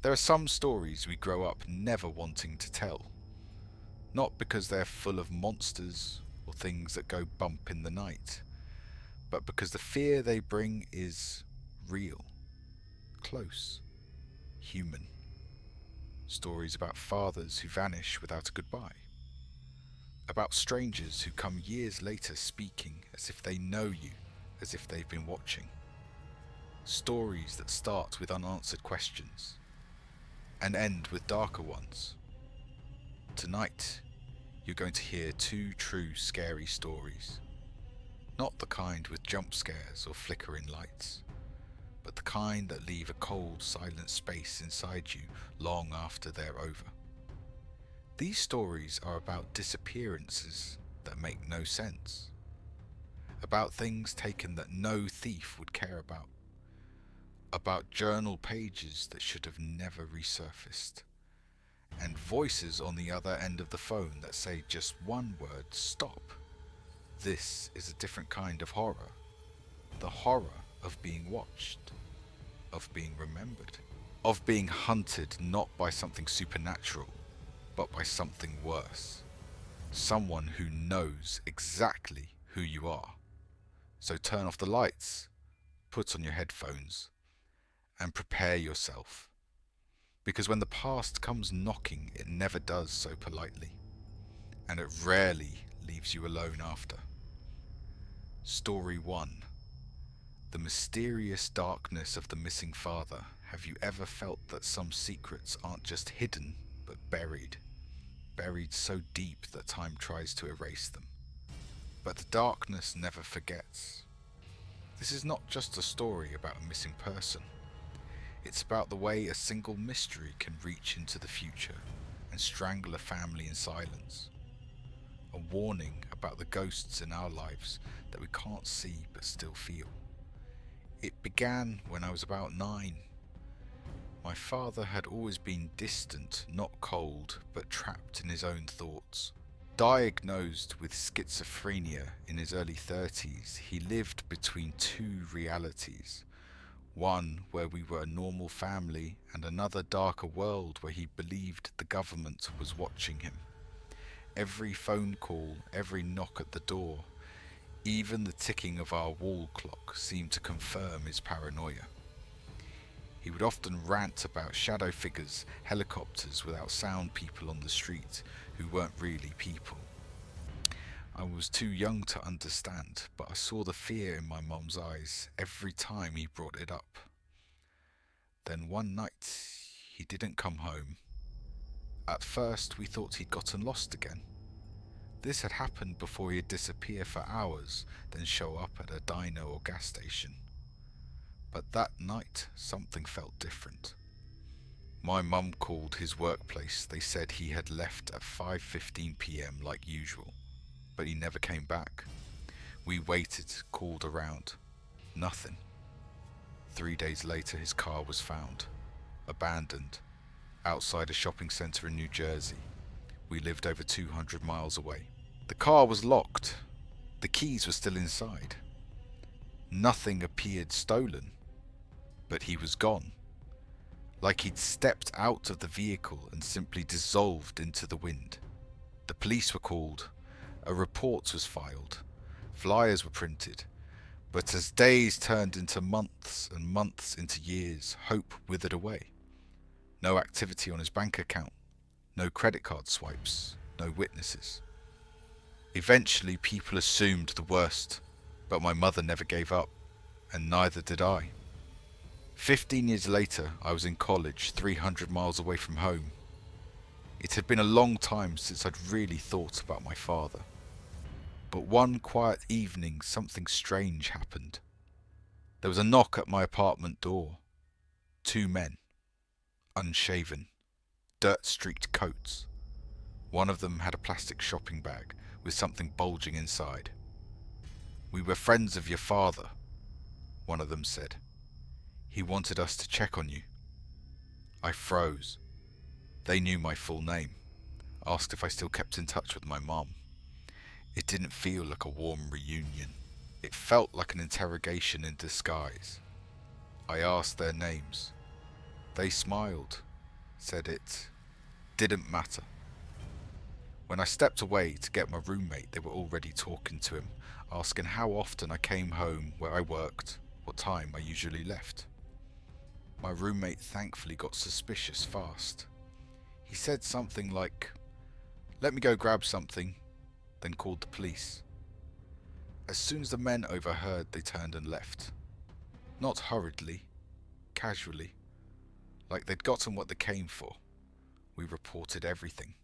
There are some stories we grow up never wanting to tell, not because they're full of monsters or things that go bump in the night, but because the fear they bring is real, close, human. Stories about fathers who vanish without a goodbye, about strangers who come years later speaking as if they know you, as if they've been watching. Stories that start with unanswered questions and end with darker ones. Tonight, you're going to hear two true scary stories. Not the kind with jump scares or flickering lights, but the kind that leave a cold, silent space inside you long after they're over. These stories are about disappearances that make no sense, about things taken that no thief would care about journal pages that should have never resurfaced, and voices on the other end of the phone that say just one word: stop. This is a different kind of horror. The horror of being watched, of being remembered, of being hunted not by something supernatural, but by something worse. Someone who knows exactly who you are. So turn off the lights, put on your headphones, and prepare yourself. Because when the past comes knocking, it never does so politely, and it rarely leaves you alone after. Story 1. The mysterious darkness of the missing father. Have you ever felt that some secrets aren't just hidden, but buried? Buried so deep that time tries to erase them. But the darkness never forgets. This is not just a story about a missing person. It's about the way a single mystery can reach into the future and strangle a family in silence. A warning about the ghosts in our lives that we can't see but still feel. It began when I was about 9. My father had always been distant, not cold, but trapped in his own thoughts. Diagnosed with schizophrenia in his early 30s, he lived between two realities. One where we were a normal family, and another darker world where he believed the government was watching him. Every phone call, every knock at the door, even the ticking of our wall clock seemed to confirm his paranoia. He would often rant about shadow figures, helicopters without sound people on the street who weren't really people. I was too young to understand, but I saw the fear in my mum's eyes every time he brought it up. Then one night, he didn't come home. At first, we thought he'd gotten lost again. This had happened before he'd disappear for hours, then show up at a diner or gas station. But that night, something felt different. My mum called his workplace. They said he had left at 5:15 p.m. like usual, but he never came back. We waited, called around. Nothing. 3 days later, his car was found, abandoned, outside a shopping centre in New Jersey. We lived over 200 miles away. The car was locked. The keys were still inside. Nothing appeared stolen, but he was gone. Like he'd stepped out of the vehicle and simply dissolved into the wind. The police were called. A report was filed. Flyers were printed. But as days turned into months and months into years, hope withered away. No activity on his bank account. No credit card swipes. No witnesses. Eventually, people assumed the worst, but my mother never gave up, and neither did I. 15 years later, I was in college, 300 miles away from home. It had been a long time since I'd really thought about my father. But one quiet evening, something strange happened. There was a knock at my apartment door. 2 men, unshaven, dirt-streaked coats. One of them had a plastic shopping bag with something bulging inside. "We were friends of your father," one of them said. "He wanted us to check on you." I froze. They knew my full name. Asked if I still kept in touch with my mom. It didn't feel like a warm reunion. It felt like an interrogation in disguise. I asked their names. They smiled, said it didn't matter. When I stepped away to get my roommate, they were already talking to him, asking how often I came home, where I worked, what time I usually left. My roommate thankfully got suspicious fast. He said something like, "Let me go grab something," then called the police. As soon as the men overheard, they turned and left. Not hurriedly, casually, like they'd gotten what they came for. We reported everything,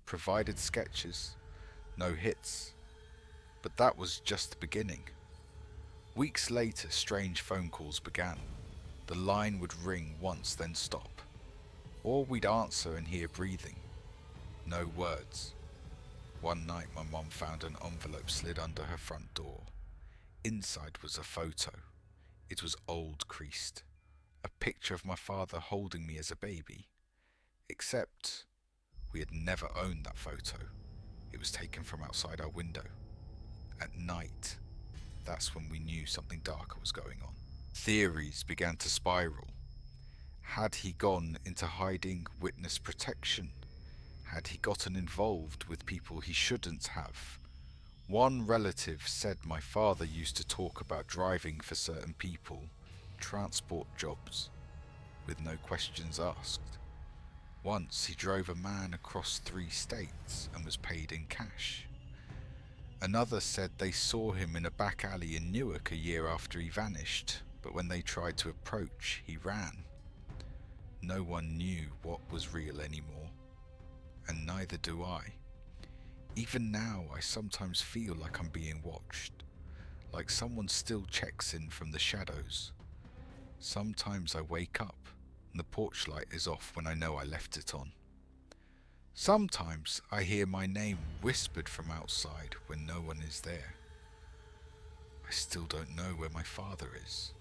provided sketches, no hits. But that was just the beginning. Weeks later, strange phone calls began. The line would ring once, then stop. Or we'd answer and hear breathing. No words. One night my mom found an envelope slid under her front door. Inside was a photo. It was old, creased. A picture of my father holding me as a baby. Except we had never owned that photo. It was taken from outside our window. At night, that's when we knew something darker was going on. Theories began to spiral. Had he gone into hiding, witness protection? Had he gotten involved with people he shouldn't have? One relative said my father used to talk about driving for certain people, transport jobs, with no questions asked. Once he drove a man across 3 states and was paid in cash. Another said they saw him in a back alley in Newark a year after he vanished, but when they tried to approach, he ran. No one knew what was real anymore, and neither do I. Even now, I sometimes feel like I'm being watched, like someone still checks in from the shadows. Sometimes I wake up and the porch light is off when I know I left it on. Sometimes I hear my name whispered from outside when no one is there. I still don't know where my father is,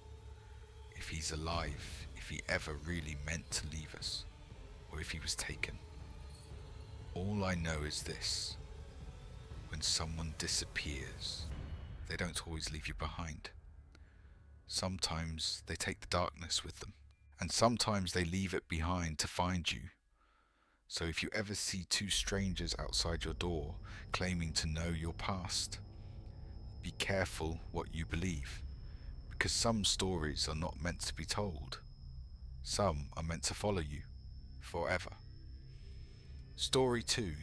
if he's alive, if he ever really meant to leave us, or if he was taken. All I know is this: when someone disappears, they don't always leave you behind. Sometimes they take the darkness with them, and sometimes they leave it behind to find you. So if you ever see 2 strangers outside your door claiming to know your past, be careful what you believe, because some stories are not meant to be told. Some are meant to follow you forever. Story 2.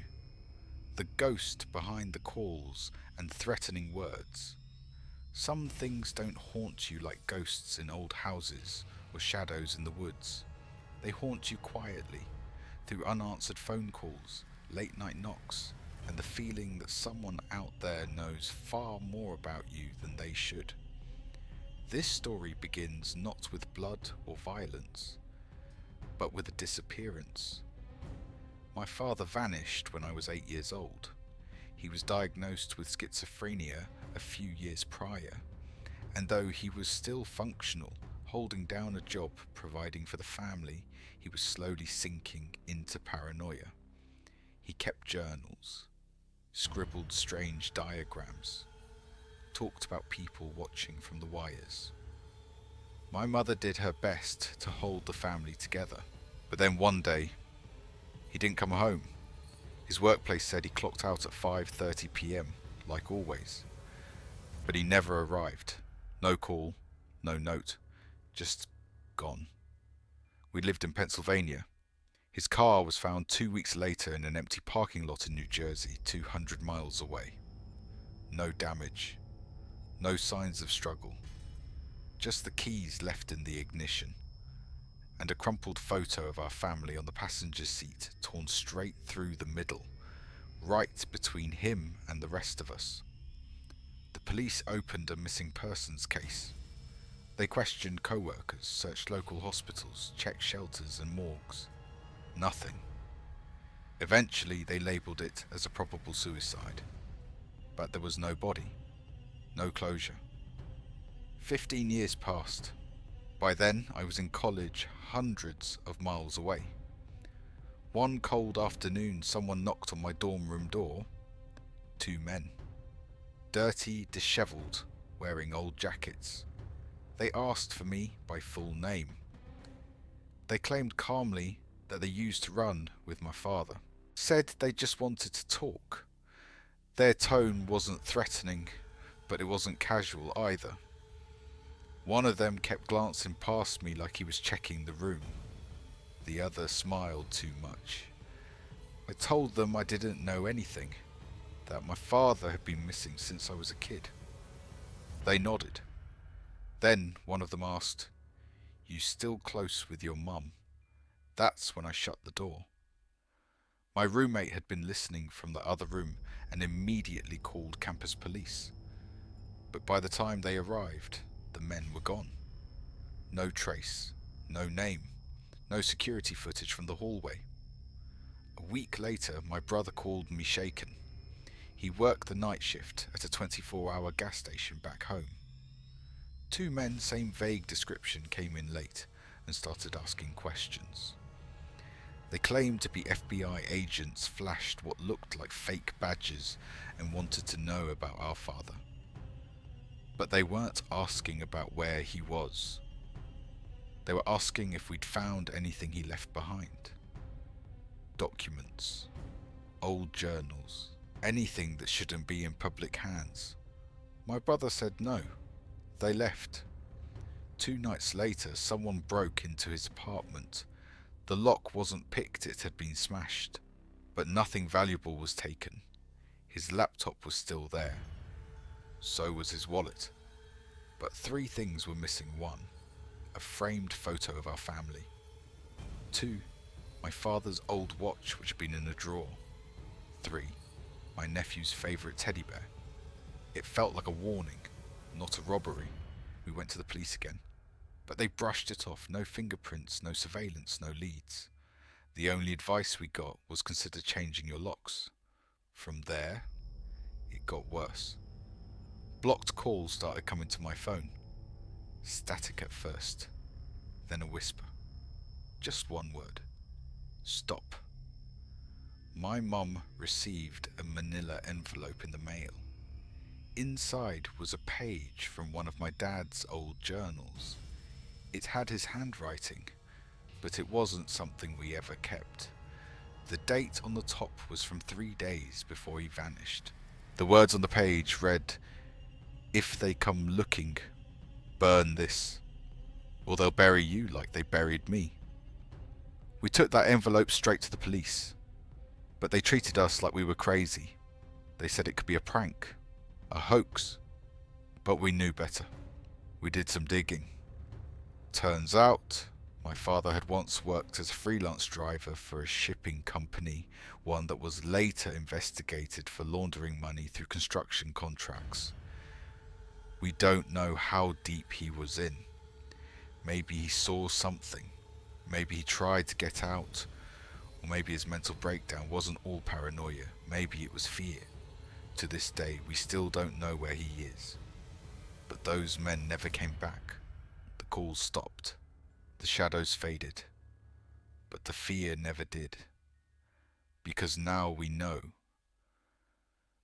The ghost behind the calls and threatening words. Some things don't haunt you like ghosts in old houses or shadows in the woods. They haunt you quietly, through unanswered phone calls, late night knocks, and the feeling that someone out there knows far more about you than they should. This story begins not with blood or violence, but with a disappearance. My father vanished when I was 8 years old. He was diagnosed with schizophrenia a few years prior, and though he was still functional, holding down a job providing for the family, he was slowly sinking into paranoia. He kept journals, scribbled strange diagrams, talked about people watching from the wires. My mother did her best to hold the family together, but then one day, he didn't come home. His workplace said he clocked out at 5:30 p.m, like always, but he never arrived. No call, no note, just gone. We lived in Pennsylvania. His car was found 2 weeks later in an empty parking lot in New Jersey, 200 miles away. No damage, no signs of struggle, just the keys left in the ignition, and a crumpled photo of our family on the passenger seat, torn straight through the middle, right between him and the rest of us. The police opened a missing persons case. They questioned co-workers, searched local hospitals, checked shelters and morgues. Nothing. Eventually they labelled it as a probable suicide. But there was no body, no closure. 15 years passed. By then I was in college, hundreds of miles away. One cold afternoon someone knocked on my dorm room door. 2 men. Dirty, dishevelled, wearing old jackets. They asked for me by full name. They claimed calmly that they used to run with my father. Said they just wanted to talk. Their tone wasn't threatening, but it wasn't casual either. One of them kept glancing past me like he was checking the room. The other smiled too much. I told them I didn't know anything, that my father had been missing since I was a kid. They nodded. Then one of them asked, "You still close with your mum?" That's when I shut the door. My roommate had been listening from the other room and immediately called campus police. But by the time they arrived, the men were gone. No trace, no name, no security footage from the hallway. A week later, my brother called me shaken. He worked the night shift at a 24-hour gas station back home. Two men, same vague description, came in late and started asking questions. They claimed to be FBI agents, flashed what looked like fake badges, and wanted to know about our father. But they weren't asking about where he was. They were asking if we'd found anything he left behind. Documents, old journals, anything that shouldn't be in public hands. My brother said no. They left. 2 nights later, someone broke into his apartment. The lock wasn't picked, it had been smashed. But nothing valuable was taken. His laptop was still there. So was his wallet. But 3 things were missing. 1, a framed photo of our family. 2, my father's old watch which had been in a drawer. 3, my nephew's favourite teddy bear. It felt like a warning, not a robbery. We went to the police again. But they brushed it off. No fingerprints, no surveillance, no leads. The only advice we got was consider changing your locks. From there, it got worse. Blocked calls started coming to my phone. Static at first, then a whisper. Just one word. Stop. My mum received a manila envelope in the mail. Inside was a page from one of my dad's old journals. It had his handwriting, but it wasn't something we ever kept. The date on the top was from 3 days before he vanished. The words on the page read, "If they come looking, burn this, or they'll bury you like they buried me." We took that envelope straight to the police, but they treated us like we were crazy. They said it could be a prank, a hoax, but we knew better. We did some digging. Turns out, my father had once worked as a freelance driver for a shipping company, one that was later investigated for laundering money through construction contracts. We don't know how deep he was in. Maybe he saw something. Maybe he tried to get out. Or maybe his mental breakdown wasn't all paranoia. Maybe it was fear. To this day, we still don't know where he is. But those men never came back. The calls stopped. The shadows faded. But the fear never did. Because now we know.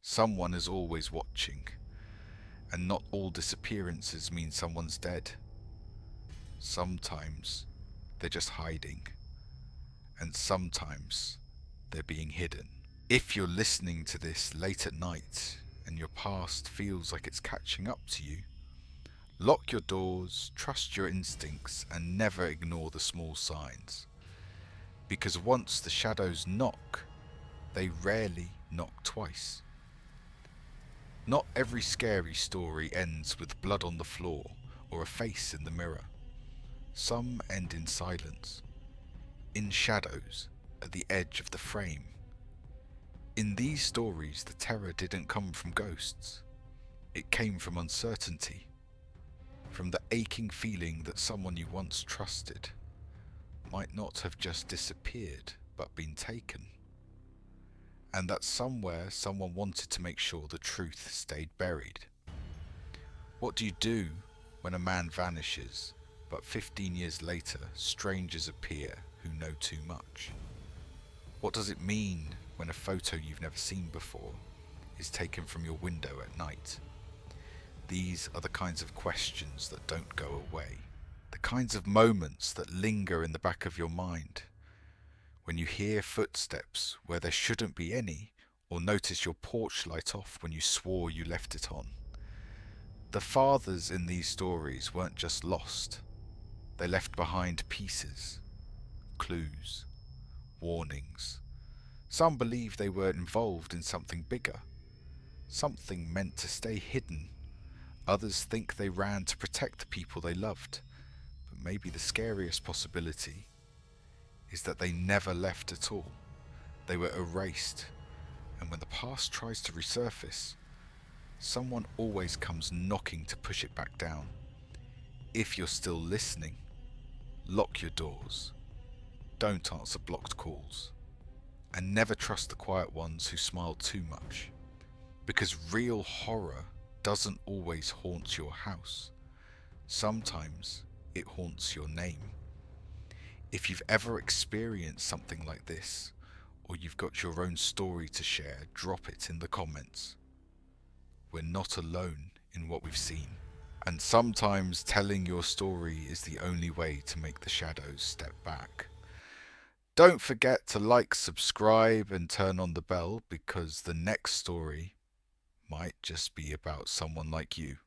Someone is always watching. And not all disappearances mean someone's dead. Sometimes they're just hiding. And sometimes they're being hidden. If you're listening to this late at night and your past feels like it's catching up to you, lock your doors, trust your instincts, and never ignore the small signs. Because once the shadows knock, they rarely knock twice. Not every scary story ends with blood on the floor or a face in the mirror. Some end in silence, in shadows, at the edge of the frame. In these stories, the terror didn't come from ghosts. It came from uncertainty, from the aching feeling that someone you once trusted might not have just disappeared, but been taken. And that somewhere someone wanted to make sure the truth stayed buried. What do you do when a man vanishes, but 15 years later strangers appear who know too much? What does it mean when a photo you've never seen before is taken from your window at night? These are the kinds of questions that don't go away. The kinds of moments that linger in the back of your mind. when you hear footsteps where there shouldn't be any, or notice your porch light off when you swore you left it on. The fathers in these stories weren't just lost, they left behind pieces, clues, warnings. Some believe they were involved in something bigger, something meant to stay hidden. Others think they ran to protect the people they loved, but maybe the scariest possibility is that they never left at all. They were erased, and when the past tries to resurface, someone always comes knocking to push it back down. If you're still listening, lock your doors, don't answer blocked calls, and never trust the quiet ones who smile too much. Because real horror doesn't always haunt your house. Sometimes it haunts your name. If you've ever experienced something like this, or you've got your own story to share, drop it in the comments. We're not alone in what we've seen. And sometimes telling your story is the only way to make the shadows step back. Don't forget to like, subscribe, and turn on the bell, because the next story might just be about someone like you.